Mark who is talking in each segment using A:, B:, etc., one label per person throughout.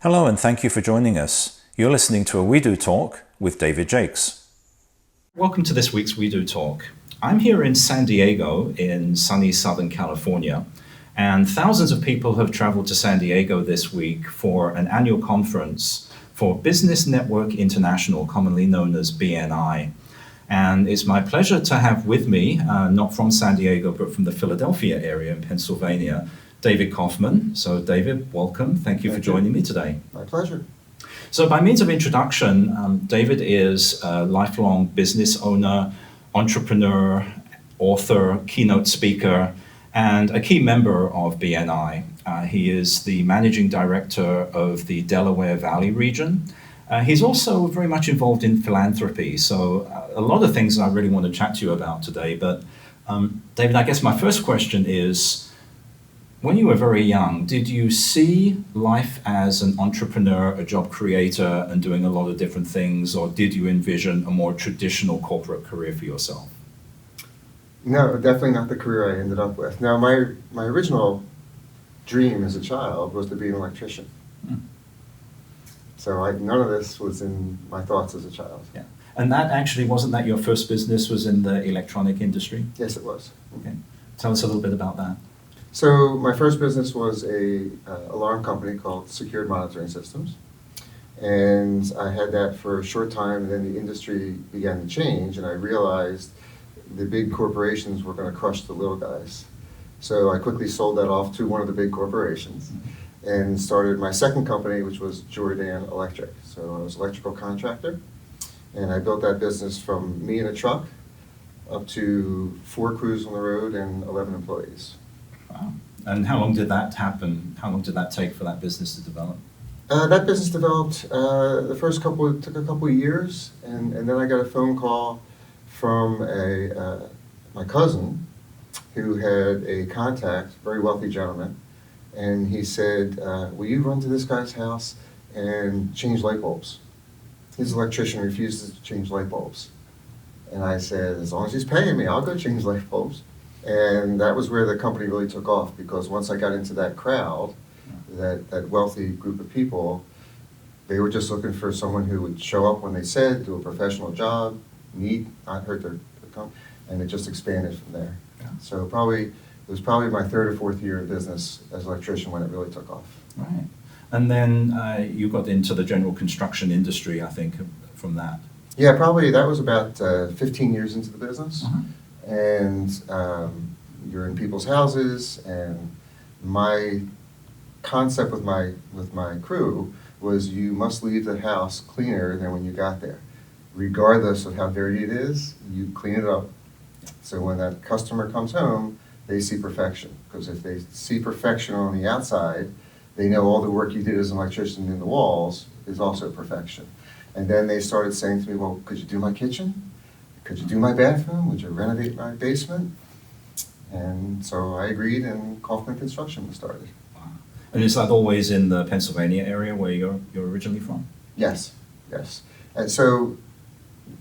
A: Hello and thank you for joining us. You're listening to a We Do Talk with David Jaques.
B: Welcome to this week's We Do Talk. I'm here in San Diego in sunny Southern California, and thousands of people have traveled to San Diego this week for an annual conference for Business Network International, commonly known as BNI. And it's my pleasure to have with me, not from San Diego, but from the Philadelphia area in Pennsylvania, David Kauffman. So David, welcome. Thank you for joining me today.
C: My pleasure.
B: So by means of introduction, David is a lifelong business owner, entrepreneur, author, keynote speaker, and a key member of BNI. He is the managing director of the Delaware Valley region. He's also very much involved in philanthropy, so a lot of things I really want to chat to you about today. But David, I guess my first question is, when you were very young, did you see life as an entrepreneur, a job creator, and doing a lot of different things, or did you envision a more traditional corporate career for yourself?
C: No, definitely not the career I ended up with. Now, my original dream as a child was to be an electrician. So none of this was in my thoughts as a child.
B: Yeah. And that actually, wasn't that your first business, was in the electronic industry?
C: Yes, it was.
B: Okay. Tell us a little bit about that.
C: So my first business was a alarm company called Secured Monitoring Systems. And I had that for a short time, and then the industry began to change, and I realized the big corporations were going to crush the little guys. So I quickly sold that off to one of the big corporations and started my second company, which was Jordan Electric. So I was an electrical contractor, and I built that business from me in a truck up to 4 crews on the road and 11 employees.
B: Wow. And how long did that happen? How long did that take for that business to develop?
C: That business developed, took a couple of years, and then I got a phone call from my cousin who had a contact, very wealthy gentleman, and he said, will you run to this guy's house and change light bulbs? His electrician refuses to change light bulbs. And I said, as long as he's paying me, I'll go change light bulbs. And that was where the company really took off, because once I got into that crowd, that wealthy group of people, they were just looking for someone who would show up when they said, do a professional job, not hurt their company, and it just expanded from there. Yeah. So it was probably my 3rd or 4th year of business as an electrician when it really took off.
B: Right. And then you got into the general construction industry, I think, from that.
C: Yeah, probably that was about 15 years into the business.
B: Uh-huh.
C: And you're in people's houses, and my concept with my crew was you must leave the house cleaner than when you got there. Regardless of how dirty it is, you clean it up. So when that customer comes home, they see perfection. Because if they see perfection on the outside, they know all the work you did as an electrician in the walls is also perfection. And then they started saying to me, well, could you do my kitchen? Could you do my bathroom? Would you renovate my basement? And so I agreed, and Kauffman Construction was started.
B: Wow. And is that always in the Pennsylvania area where you're originally from?
C: Yes. And so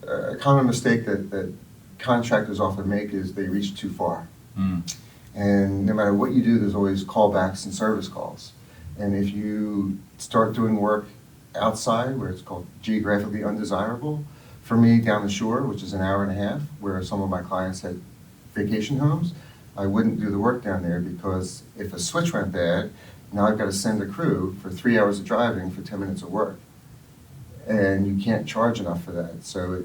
C: a common mistake that contractors often make is they reach too far. And no matter what you do, there's always callbacks and service calls. And if you start doing work outside, where it's called geographically undesirable, for me down the shore, which is an hour and a half, where some of my clients had vacation homes, I wouldn't do the work down there, because if a switch went bad, now I've got to send a crew for 3 hours of driving for 10 minutes of work. And you can't charge enough for that. So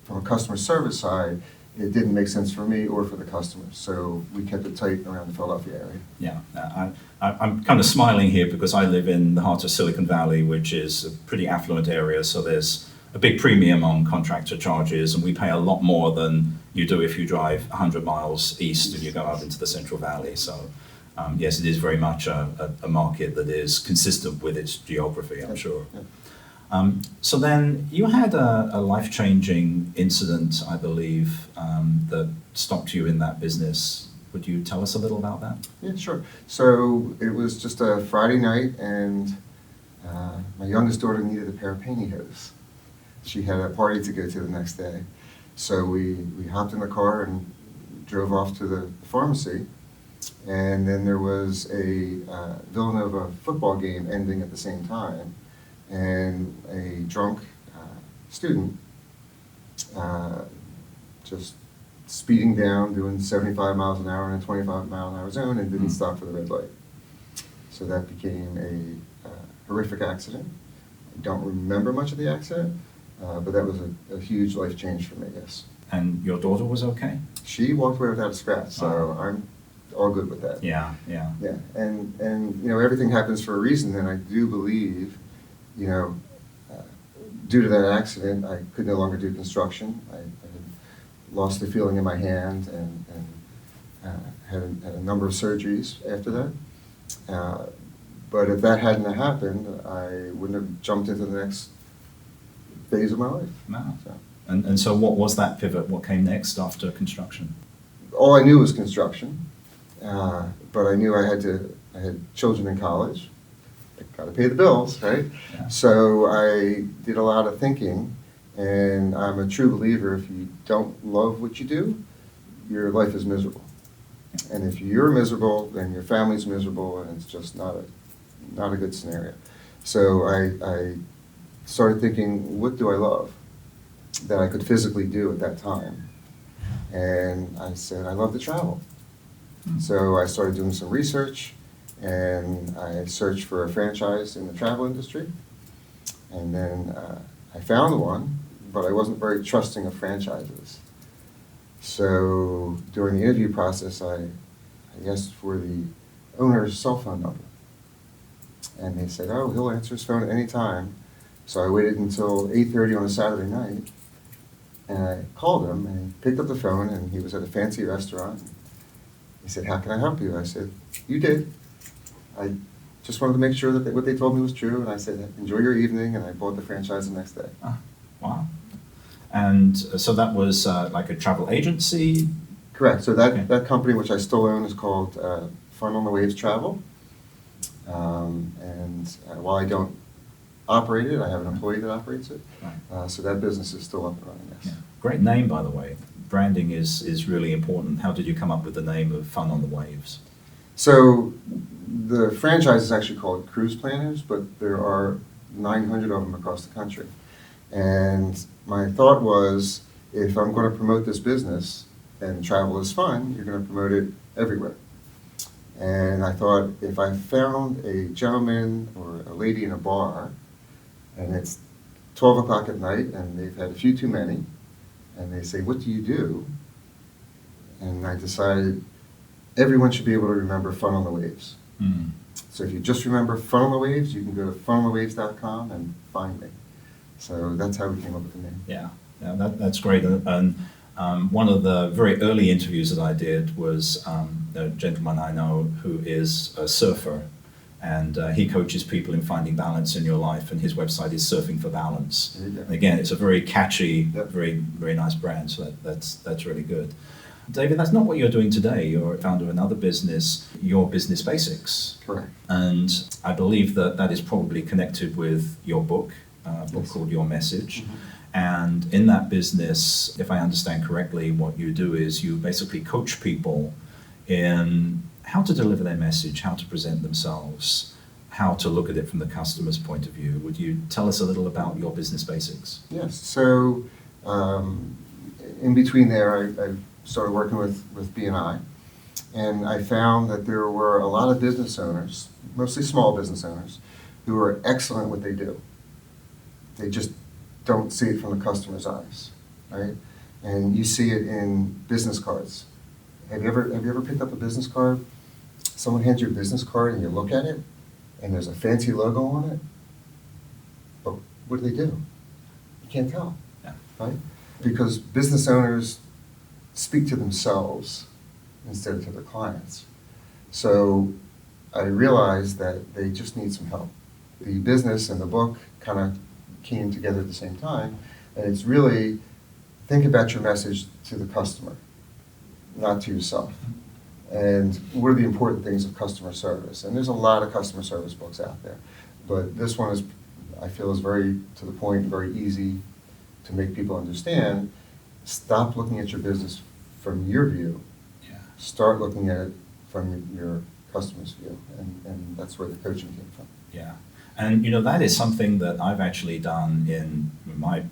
C: from a customer service side, it didn't make sense for me or for the customers. So we kept it tight around the Philadelphia area.
B: Yeah, I'm kind of smiling here because I live in the heart of Silicon Valley, which is a pretty affluent area. So there's a big premium on contractor charges, and we pay a lot more than you do if you drive 100 miles east and you go out into the Central Valley. So yes, it is very much a market that is consistent with its geography, I'm sure.
C: Yeah.
B: So then you had a life-changing incident, I believe, that stopped you in that business. Would you tell us a little about that?
C: Yeah, sure. So it was just a Friday night, and my youngest daughter needed a pair of pantyhose. She had a party to go to the next day. So we hopped in the car and drove off to the pharmacy, And then there was a Villanova football game ending at the same time, and a drunk student just speeding down, doing 75 miles an hour in a 25-mile-an-hour zone, and didn't stop for the red light. So that became a horrific accident. I don't remember much of the accident, but that was a huge life change for me, yes.
B: And your daughter was okay?
C: She walked away without a scratch, so I'm all good with that.
B: Yeah.
C: Yeah, and everything happens for a reason, and I do believe, due to that accident, I could no longer do construction. I had lost the feeling in my hand and had a number of surgeries after that. But if that hadn't happened, I wouldn't have jumped into the next phase of my life.
B: Wow.
C: So.
B: And so what was that pivot? What came next after construction?
C: All I knew was construction, but I knew I had children in college. I got to pay the bills, right?
B: Yeah.
C: So I did a lot of thinking, and I'm a true believer, if you don't love what you do, your life is miserable. And if you're miserable, then your family's miserable, and it's just not a good scenario. So I started thinking, what do I love that I could physically do at that time? And I said, I love to travel. So I started doing some research, and I searched for a franchise in the travel industry. And then I found one, but I wasn't very trusting of franchises. So during the interview process, I asked for the owner's cell phone number. And they said, oh, he'll answer his phone at any time. So I waited until 8:30 on a Saturday night, and I called him, and he picked up the phone, and he was at a fancy restaurant. He said, how can I help you? I said, you did. I just wanted to make sure that what they told me was true, and I said, enjoy your evening, and I bought the franchise the next day.
B: Ah, wow. And so that was like a travel agency?
C: Correct. So that company, which I still own, is called Fun on the Waves Travel. And while I don't operate it, I have an employee that operates it.
B: Right.
C: So that business is still up and running, yes.
B: Yeah. Great name, by the way. Branding is really important. How did you come up with the name of Fun on the Waves?
C: So the franchise is actually called Cruise Planners, but there are 900 of them across the country. And my thought was, if I'm going to promote this business and travel is fun, you're going to promote it everywhere. And I thought, if I found a gentleman or a lady in a bar, and it's 12 o'clock at night, and they've had a few too many, and they say, what do you do? And I decided everyone should be able to remember Fun on the Waves.
B: Mm.
C: So if you just remember Fun on the Waves, you can go to funonthewaves.com and find me. So that's how we came up with the name.
B: Yeah, that's great. And one of the very early interviews that I did was a gentleman I know who is a surfer, and he coaches people in finding balance in your life, and his website is Surfing for Balance. And again, it's a very catchy, very, very nice brand, so that's really good. David, that's not what you're doing today. You're a founder of another business, Your Business Basics.
C: Correct.
B: And I believe that is probably connected with your book,
C: Yes.
B: called Your Message.
C: Mm-hmm.
B: And in that business, if I understand correctly, what you do is you basically coach people in how to deliver their message, how to present themselves, how to look at it from the customer's point of view. Would you tell us a little about Your Business Basics?
C: Yes. So in between there, I started working with B&I, and I found that there were a lot of business owners, mostly small business owners, who are excellent at what they do. They just don't see it from the customer's eyes, right? And you see it in business cards. Have you ever picked up a business card? Someone hands you a business card and you look at it, and there's a fancy logo on it, but what do? You can't tell,
B: Yeah.
C: right? Because business owners speak to themselves instead of to their clients. So I realized that they just need some help. The business and the book kind of came together at the same time, and it's really, think about your message to the customer, not to yourself. And what are the important things of customer service? And there's a lot of customer service books out there, but this one is, I feel, is very to the point, very easy to make people understand. Stop looking at your business from your view.
B: Yeah.
C: Start looking at it from your customer's view, and that's where the coaching came from.
B: Yeah, and that is something that I've actually done in my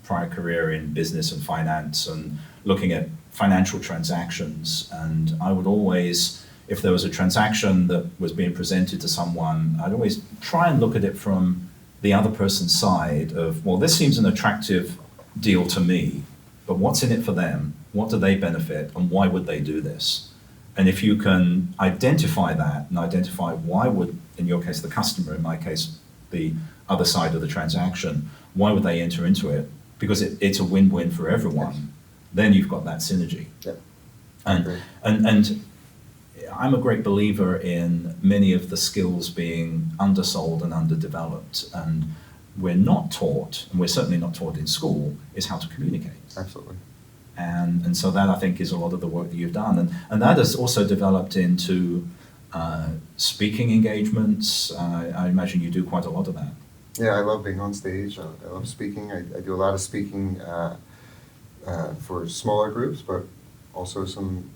B: prior career in business and finance and looking at financial transactions. And I would always, if there was a transaction that was being presented to someone, I'd always try and look at it from the other person's side of, well, this seems an attractive deal to me, but what's in it for them? What do they benefit, and why would they do this? And if you can identify that and identify why would, in your case, the customer, in my case, the other side of the transaction, why would they enter into it? Because it's a win-win for everyone. Yes. Then you've got that synergy.
C: Yeah.
B: And I'm a great believer in many of the skills being undersold and underdeveloped. And we're not taught, and we're certainly not taught in school, is how to communicate.
C: Absolutely.
B: And so that, I think, is a lot of the work that you've done. And that has also developed into speaking engagements. I imagine you do quite a lot of that.
C: Yeah, I love being on stage. I love speaking. I do a lot of speaking for smaller groups, but also some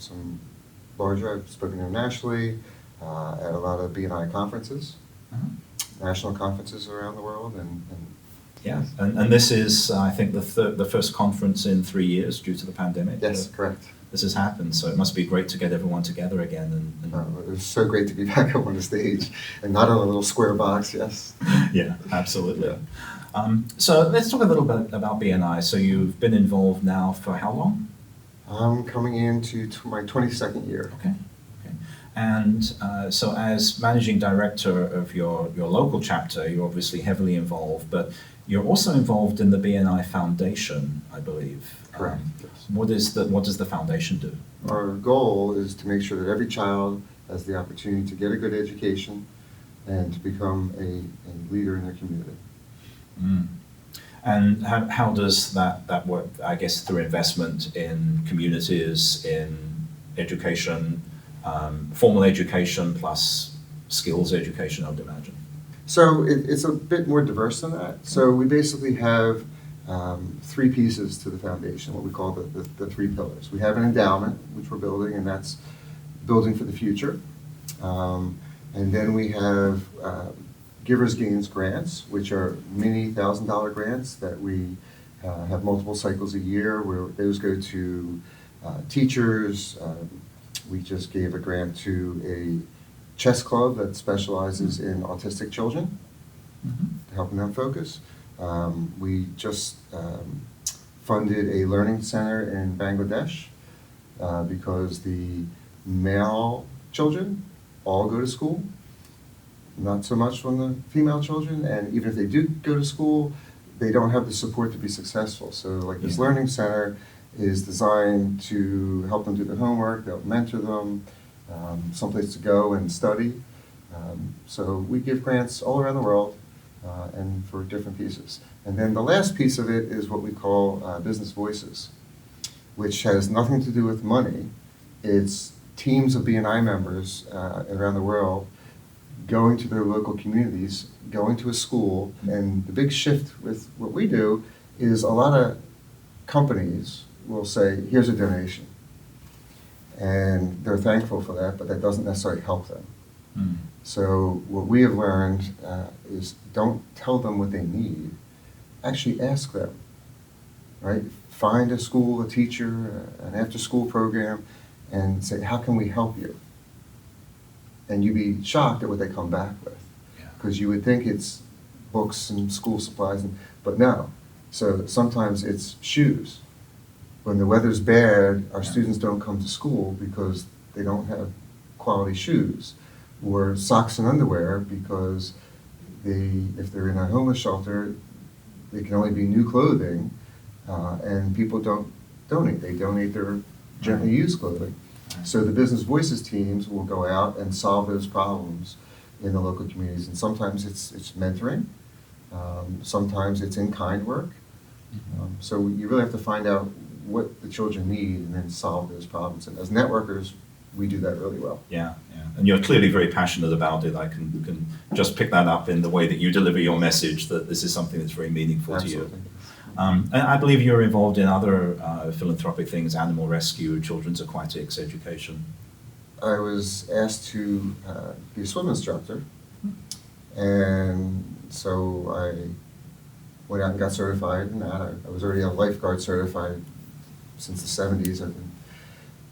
C: larger. I've spoken internationally at a lot of B&I conferences, national conferences around the world, and
B: yeah, and this is, I think, the first conference in 3 years due to the pandemic.
C: Yes, correct.
B: This has happened, so it must be great to get everyone together again.
C: It was so great to be back up on the stage and not on a little square box. Yes.
B: Yeah, absolutely. Yeah. So let's talk a little bit about B&I. So you've been involved now for how long?
C: I'm coming into my 22nd year.
B: Okay. And so as managing director of your local chapter, you're obviously heavily involved, but you're also involved in the B&I Foundation, I believe.
C: Correct. Yes.
B: What does the foundation do?
C: Our goal is to make sure that every child has the opportunity to get a good education and to become a leader in their community.
B: Mm. And how does that work, I guess, through investment in communities, in education, formal education plus skills education, I would imagine?
C: So it's a bit more diverse than that. So we basically have 3 pieces to the foundation, what we call the 3 pillars. We have an endowment, which we're building, and that's building for the future. And then we have Givers Gains grants, which are mini $1,000 grants that we have multiple cycles a year, where those go to teachers. We just gave a grant to a chess club that specializes in autistic children, helping them focus. We just funded a learning center in Bangladesh because the male children all go to school, not so much from the female children, and even if they do go to school, they don't have the support to be successful. So like this learning center is designed to help them do their homework, they'll mentor them, someplace to go and study. So we give grants all around the world and for different pieces. And then the last piece of it is what we call Business Voices, which has nothing to do with money. It's teams of B&I members around the world going to their local communities, going to a school, and the big shift with what we do is a lot of companies will say, here's a donation. And they're thankful for that, but that doesn't necessarily help them. Mm. So what we have learned is don't tell them what they need, actually ask them, right? Find a school, a teacher, an after-school program, and say, how can we help you? And you'd be shocked at what they come back with. Because you would think it's books and school supplies, but no. So sometimes it's shoes. When the weather's bad, our students don't come to school because they don't have quality shoes, or socks and underwear because if they're in a homeless shelter, they can only be new clothing, and people don't donate. They donate their gently used clothing. So the Business Voices teams will go out and solve those problems in the local communities, and sometimes it's mentoring, sometimes it's in-kind work. So you really have to find out what the children need and then solve those problems. And as networkers, we do that really well. Yeah.
B: And you're clearly very passionate about it. I can just pick that up in the way that you deliver your message, that this is something that's very meaningful
C: Absolutely.
B: To you. And I believe you're involved in other philanthropic things, animal rescue, children's aquatics, education.
C: I was asked to be a swim instructor, and so I went out and got certified in that. I was already a lifeguard certified since the 70s. I've been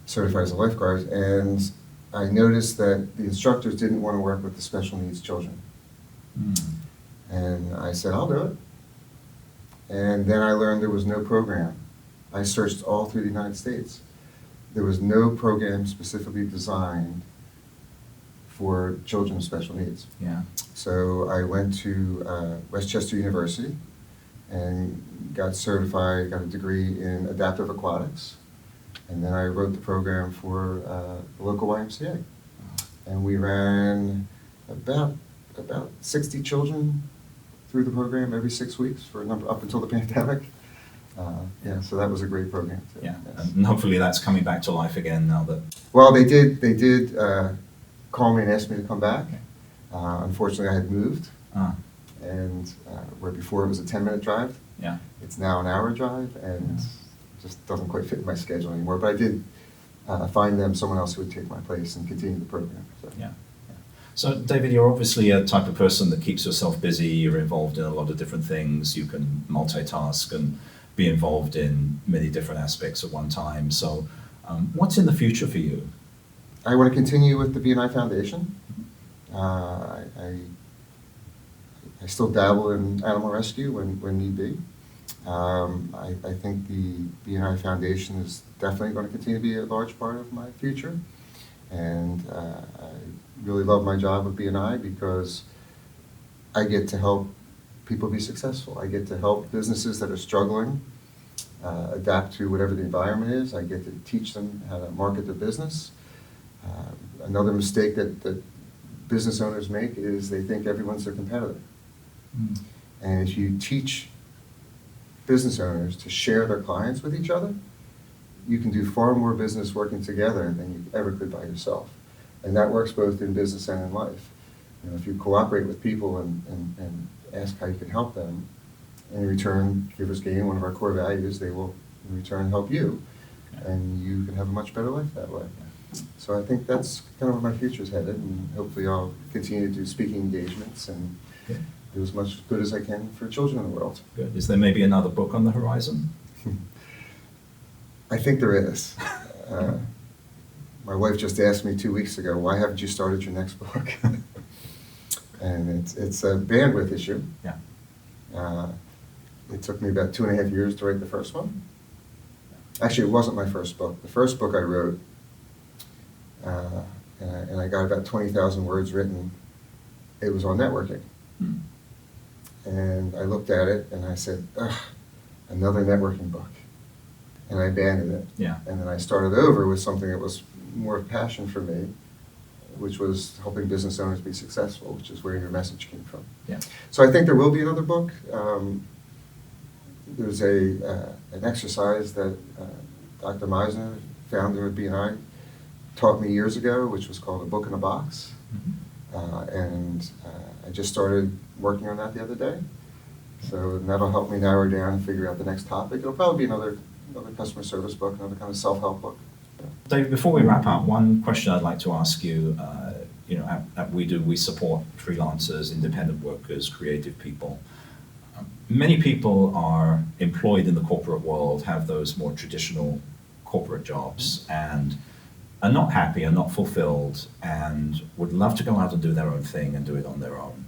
C: certified as a lifeguard, and I noticed that the instructors didn't want to work with the special needs children. And I said, I'll do it. And then I learned there was no program. I searched all through the United States. There was no program specifically designed for children with special needs.
B: Yeah.
C: So I went to Westchester University and got certified, got a degree in adaptive aquatics. And then I wrote the program for the local YMCA. And we ran about 60 children through the program every 6 weeks for a number, up until the pandemic. Yeah, so that was a great program too.
B: Yeah,
C: Yes.
B: and hopefully that's coming back to life again now that...
C: Well, they did call me and ask me to come back. Unfortunately, I had moved, and where before it was a 10-minute drive,
B: Yeah.
C: it's now an hour drive, and it just doesn't quite fit in my schedule anymore. But I did find them someone else who would take my place and continue the program. So.
B: Yeah. So, David, you're obviously a type of person that keeps yourself busy. You're involved in a lot of different things. You can multitask and be involved in many different aspects at one time. So, what's in the future for you?
C: I want to continue with the B&I Foundation. I still dabble in animal rescue when need be. I think the B&I Foundation is definitely going to continue to be a large part of my future. And I really love my job with B&I because I get to help people be successful. I get to help businesses that are struggling adapt to whatever the environment is. I get to teach them how to market their business. Another mistake that business owners make is they think everyone's their competitor. And if you teach business owners to share their clients with each other, you can do far more business working together than you ever could by yourself. And that works both in business and in life. You know, if you cooperate with people and ask how you can help them, in return, givers gain, one of our core values, they will in return help you. And you can have a much better life that way. So I think that's kind of where my future's headed, and hopefully I'll continue to do speaking engagements and do as much good as I can for children in the world.
B: Good. Is there maybe another book on the horizon?
C: I think there is. My wife just asked me 2 weeks ago, why haven't you started your next book? And it's a bandwidth issue.
B: Yeah.
C: It took me about 2.5 years to write the first one. Actually, it wasn't my first book. The first book I wrote, and I got about 20,000 words written. It was on networking. And I looked at it and I said, ugh, another networking book. And I abandoned it.
B: Yeah.
C: And then I started over with something that was more of passion for me, which was helping business owners be successful, which is where your message came from.
B: Yeah.
C: So I think there will be another book. There's an exercise that Dr. Meisner, founder of B&I, taught me years ago, which was called a book in a box. And I just started working on that the other day. So that'll help me narrow down and figure out the next topic. It'll probably be another customer service book, another kind of self-help book. Yeah.
B: David, before we wrap up, one question I'd like to ask you, at we support freelancers, independent workers, creative people. Many people are employed in the corporate world, have those more traditional corporate jobs, and are not happy, are not fulfilled, and would love to go out and do their own thing and do it on their own.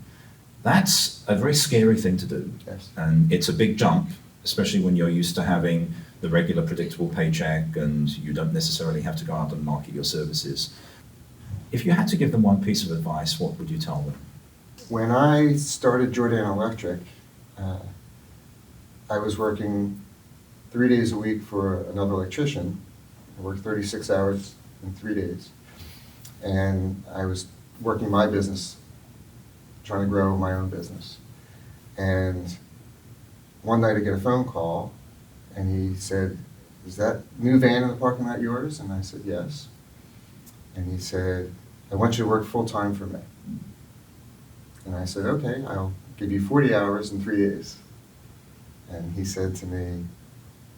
B: That's a very scary thing to do.
C: Yes.
B: And it's a big jump, especially when you're used to having the regular predictable paycheck and you don't necessarily have to go out and market your services. If you had to give them one piece of advice, what would you tell them?
C: When I started Jordan Electric, I was working 3 days a week for another electrician. I worked 36 hours in 3 days. And I was working my business, trying to grow my own business. And one night I get a phone call, and he said, "Is that new van in the parking lot yours?" And I said, "Yes." And he said, "I want you to work full-time for me." And I said, "Okay, I'll give you 40 hours in 3 days." And he said to me,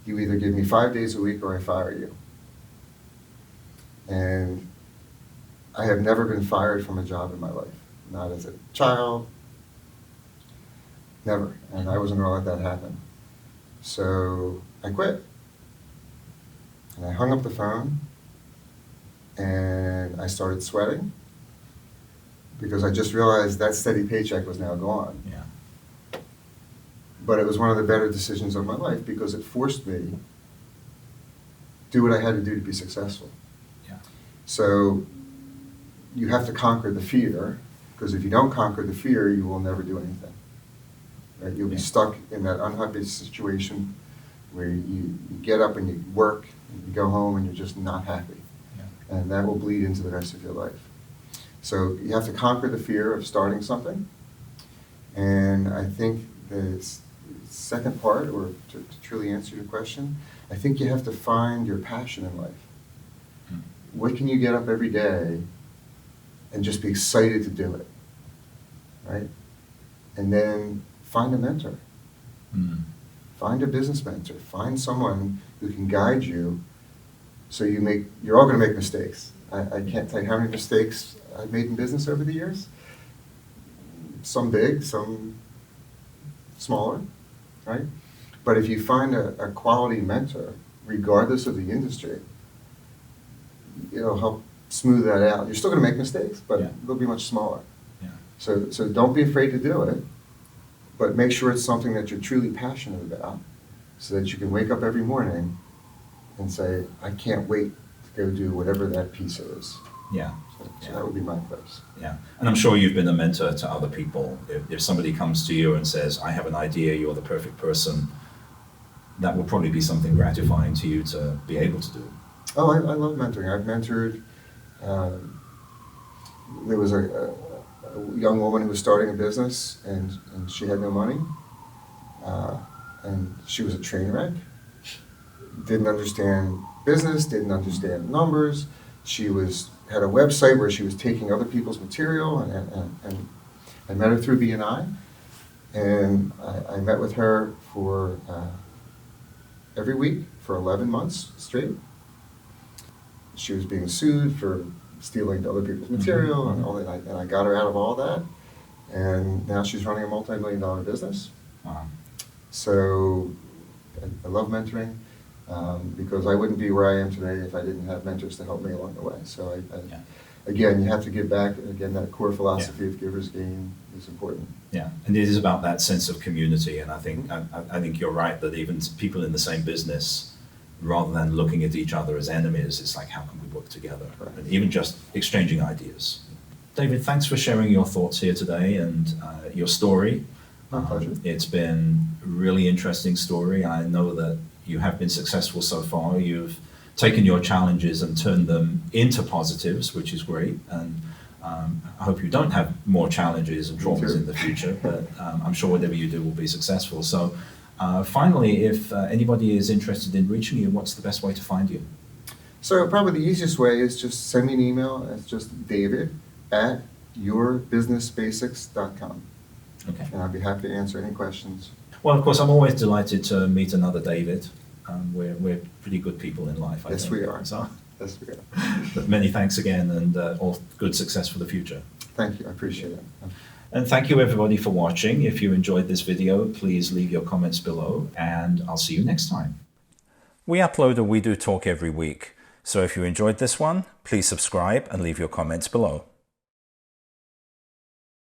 C: "You either give me 5 days a week or I fire you." And I have never been fired from a job in my life. Not as a child, never. And I wasn't going to let that happen. So I quit. And I hung up the phone, and I started sweating because I just realized that steady paycheck was now gone.
B: Yeah.
C: But it was one of the better decisions of my life because it forced me to do what I had to do to be successful.
B: Yeah.
C: So you have to conquer the fear, because if you don't conquer the fear, you will never do anything. Right? You'll be stuck in that unhappy situation where you get up and you work, and you go home and you're just not happy. Yeah. And that will bleed into the rest of your life. So you have to conquer the fear of starting something. And I think the second part, or to truly answer your question, I think you have to find your passion in life. What can you get up every day and just be excited to do it, right? And then find a mentor. Find a business mentor. Find someone who can guide you. So you're all going to make mistakes. I can't tell you how many mistakes I've made in business over the years. Some big, some smaller, right? But if you find a quality mentor, regardless of the industry, it'll help smooth that out. You're still going to make mistakes, but they'll be much smaller.
B: Yeah.
C: So don't be afraid to do it, but make sure it's something that you're truly passionate about, so that you can wake up every morning and say, I can't wait to go do whatever that piece is.
B: Yeah.
C: So that would be my advice.
B: Yeah, and I'm sure you've been a mentor to other people. If somebody comes to you and says, I have an idea, you're the perfect person, that will probably be something gratifying to you to be able to do.
C: Oh, I love mentoring. I've mentored, there was a young woman who was starting a business, and she had no money, and she was a train wreck, didn't understand business, didn't understand numbers. She had a website where she was taking other people's material, and I met her through BNI, and I met with her for every week for 11 months straight. She was being sued for stealing other people's material, and all that, and I got her out of all that, and now she's running a multi-million-dollar business.
B: Wow.
C: So I love mentoring. Because I wouldn't be where I am today if I didn't have mentors to help me along the way. So again, you have to give back. Again, that core philosophy of givers gain is important.
B: Yeah, and it is about that sense of community. And I think you're right that even people in the same business, rather than looking at each other as enemies, it's like, how can we work together?
C: Right.
B: And even just exchanging ideas. David, thanks for sharing your thoughts here today and your story.
C: My pleasure.
B: It's been a really interesting story. I know that you have been successful so far. You've taken your challenges and turned them into positives, which is great. And I hope you don't have more challenges and traumas in the future, but I'm sure whatever you do will be successful. So finally, if anybody is interested in reaching you, what's the best way to find you?
C: So probably the easiest way is just send me an email. It's just david@yourbusinessbasics.com.
B: Okay.
C: And I'll be happy to answer any questions.
B: Well, of course, I'm always delighted to meet another David. We're pretty good people in life, I think.
C: Yes, we are.
B: So,
C: Yes, we are.
B: but many thanks again, and all good success for the future.
C: Thank you. I appreciate it.
B: And thank you, everybody, for watching. If you enjoyed this video, please leave your comments below, and I'll see you next time.
A: We upload a We Do Talk every week, so if you enjoyed this one, please subscribe and leave your comments below.